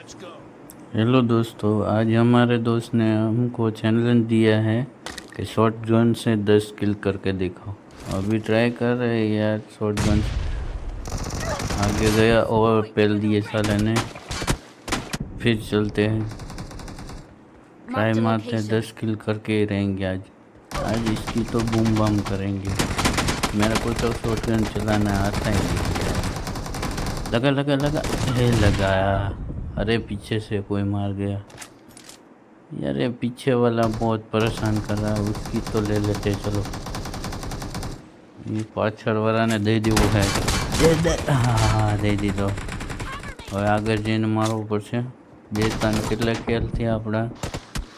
Hello दोस्तों, आज हमारे दोस्त ने हमको चैलेंज दिया है कि शॉर्ट गन से 10 किल करके दिखाओ। अभी ट्राई कर रहे हैं यार। शॉर्ट गन आगे गया और पेल दिए साले ने। फिर चलते हैं, ट्राई मारते हैं, 10 किल करके ही रहेंगे आज। आज इसकी तो बूम बम करेंगे। मेरे को तो शॉर्ट गन चलाना आता ही नहीं यार। लगा लगा लगा, हे लगाया। अरे पीछे से कोई मार गया यार। ये पीछे वाला बहुत परेशान कर रहा है, उसकी तो ले लेते चलो। ये पाछड़ वाला ने दे दी है। दे हाँ दे दी। तो હવે આગળ જઈને મારવું પડશે। બે ત્રણ કેટલા ખેલ થયા આપણા?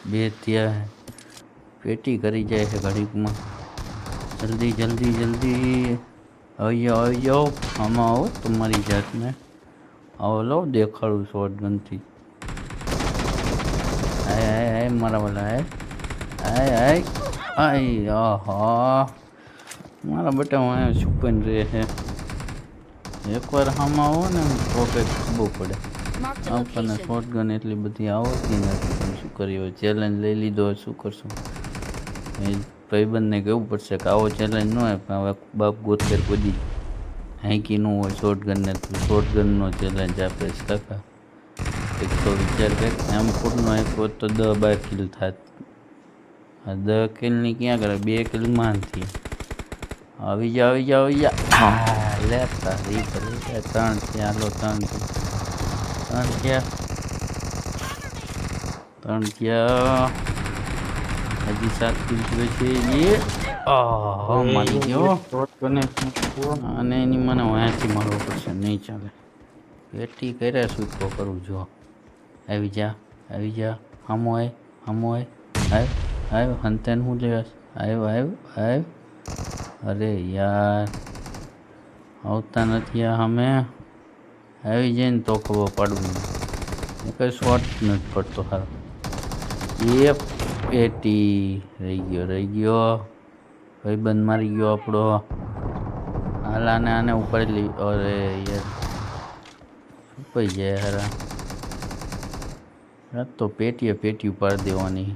બે થયા હે। પેટી કરી જાય છે ઘડીકમાં। જલ્દી જલ્દી જલ્દી આવી જાઓ આમાં આવો તમારી જાતને। આવો લો દેખાડું શોર્ટ ગનથી। આય આય આય મારા વાલા આય આય આય આય આહા મારા બેટા હું છુપાઈને રહે છે। એકવાર આમાં આવો ને તો કંઈક ખબર પડે। આપણને શોર્ટ ગન એટલી બધી આવડતી નથી, પણ શું કરીએ, ચેલેન્જ લઈ લીધો, શું કરશું। એ ભાઈબંધને કહેવું પડશે કે આવો ચેલેન્જ ન હોય, પણ હવે બાપ ગોતેર કોઈ હાંકી ન હોય શોર્ટ ગનને, તો શોર્ટ ગનનો ચેલેન્જ આપે છે કાકા। એક તો વિચાર કર, એમ ફૂટનો આપ્યો તો 10-12 કિલ થાત। આ 10 કિલની ક્યાં કરે, 2 કિલમાં નથી। આવી જા આવી જા આવી જા। હા લેતા રી કરી 3 થયા। હાલો 3 થયા। હજી 7 કિલ છે। એ મારી ગયો। અને એની મને વાંચી મારવો પડશે, નહીં ચાલે। પેટી કર્યા સૂકો કરું જો। આવી જા હામો આય આવ્યો હંતેન હું લેવાસ આવ્યો। અરે યાર આવતા નથી આ સામે। આવી જાય ને તો ખબર પાડવું, એ કંઈ શોર્ટ નથી પડતો સારો। એ પેટી રહી ગયો ભાઈબંધ મારી ગયો આપણો। હાલ આને ઉપાડી લઈ। અરે યાર છુપાઈ જાય હારા। તો પેટી ઉપાડી દેવાની,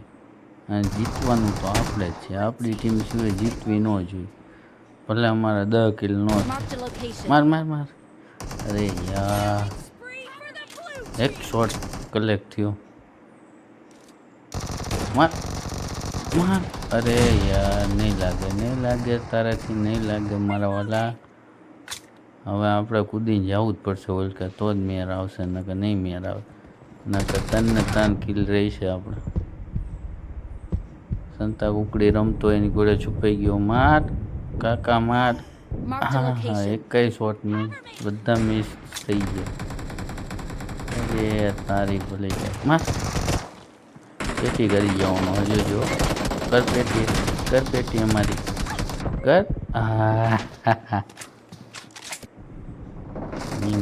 અને જીતવાનું તો આપણે જ છે। આપણી ટીમ સિવાય જીતવી ન જોઈએ, ભલે અમારે 10 કિલ ન થાય। માર। અરે યાર એક શોટ કલેક્ટ થયો। માર। અરે યાર નહીં લાગે તારાથી નહીં લાગે મારા વાલા। હવે આપણે કૂદીને જવું જ પડશે ઓલકા, તો જ મેર આવશે, નકર નહીં મેર આવે। નકર 3 કિલ રહી છે આપણે। સંતા કુકડી રમતો એની ગોળે છુપાઈ ગયો। માર કાકા માર। હા એકેય શોટ નહીં, બધા મિસ થઈ ગયા। અરે તારી ભલે જાય। માર પેટી કરી જવાનો હજુ જો। કર પેટી અમારી કર।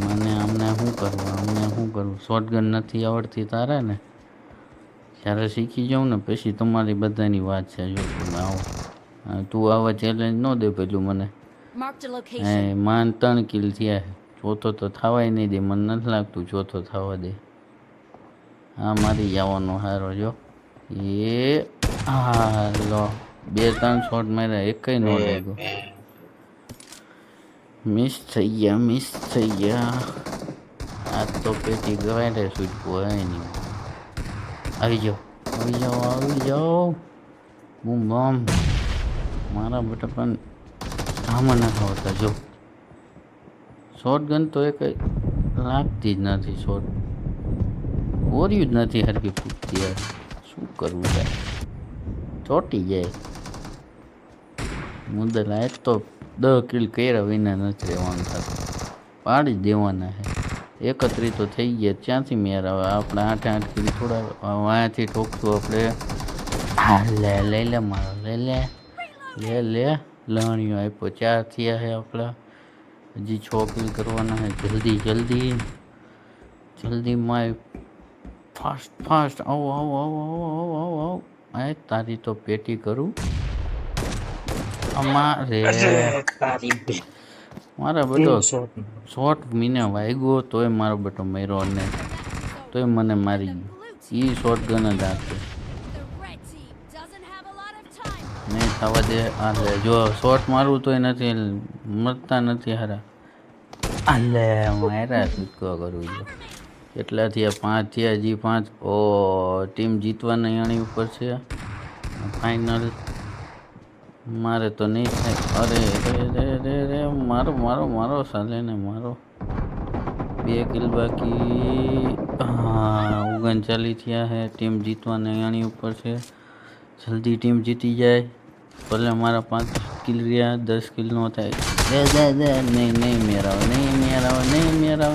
મને અમને શું કરવું? શોર્ટ ગન નથી આવડતી તારે ને? જ્યારે શીખી જાઉં ને પછી તમારી બધાની વાત છે। જો તમે આવો, તું આવા ચેલેન્જ ન દે પેલું મને। હે માન 3 કિલ થયા, ચોથો તો થવાય નહીં દે, મને નથી લાગતું ચોથો થવા દે। હા મારી જવાનો હારો જો। એ હા લો 2-3 શોટ માર્યા, એકેય ન લાગ્યો। મિસ થઈ ગયા। આ તો પેટી ગવાય છૂટવું હોય નહીં। આવી જાઓ બૂમ બમ મારા બેટા। પણ આમાં ના આવતા જો। શોર્ટ ગન તો એ કંઈ લાગતી જ નથી, શોર્ટ ઓર્યું જ નથી હરકી ફૂટતી યાર। શું કરવું યાર, ચોટી જાય મુદ્દલ। આ તો 10 કિલ કર્યા વિના નથી રહેવાનું થતું, પાડી જ દેવાના છે। 31 તો થઈ ગયા, ક્યાંથી મેર આવે? આપણે 8 કિલ થોડા વાંથી ઠોકશું આપણે। હા લઈ લે મારો લે લણ્યો આપ્યો। 4 થયા છે આપણા, હજી 6 કિલ કરવાના છે। જલ્દી માય ફાસ્ટ આવો। આ તારી તો પેટી કરું અમારે। મારા બેટો શોર્ટ મીને વાગ્યો તોય મારો બેટો મર્યો ને। તોય મને મારી ગયો. એ શોર્ટ ગન જ આપે નહીં થવા દે. હાલે જો શોર્ટ મારું તોય નથી મરતા નથી હારા. હાલે મારા છૂટકો કરું છું. કેટલા થયા? 5 થયા. હજી 5. ઓ ટીમ જીતવાના અણી ઉપર છે ફાઇનલ. મારે તો નહીં થાય. અરે રે રે રે મારો મારો મારો સાલે ને મારો. 2 કિલ બાકી. હા 39 થયા હે. ટીમ જીતવાના અણી ઉપર છે. જલ્દી ટીમ જીતી જાય. ભલે મારા 5 કિલ રહ્યા, 10 કિલ નો થાય. નહીં નહીં મેરાવે, નહીં મેરાવે, નહીં મેરાવે.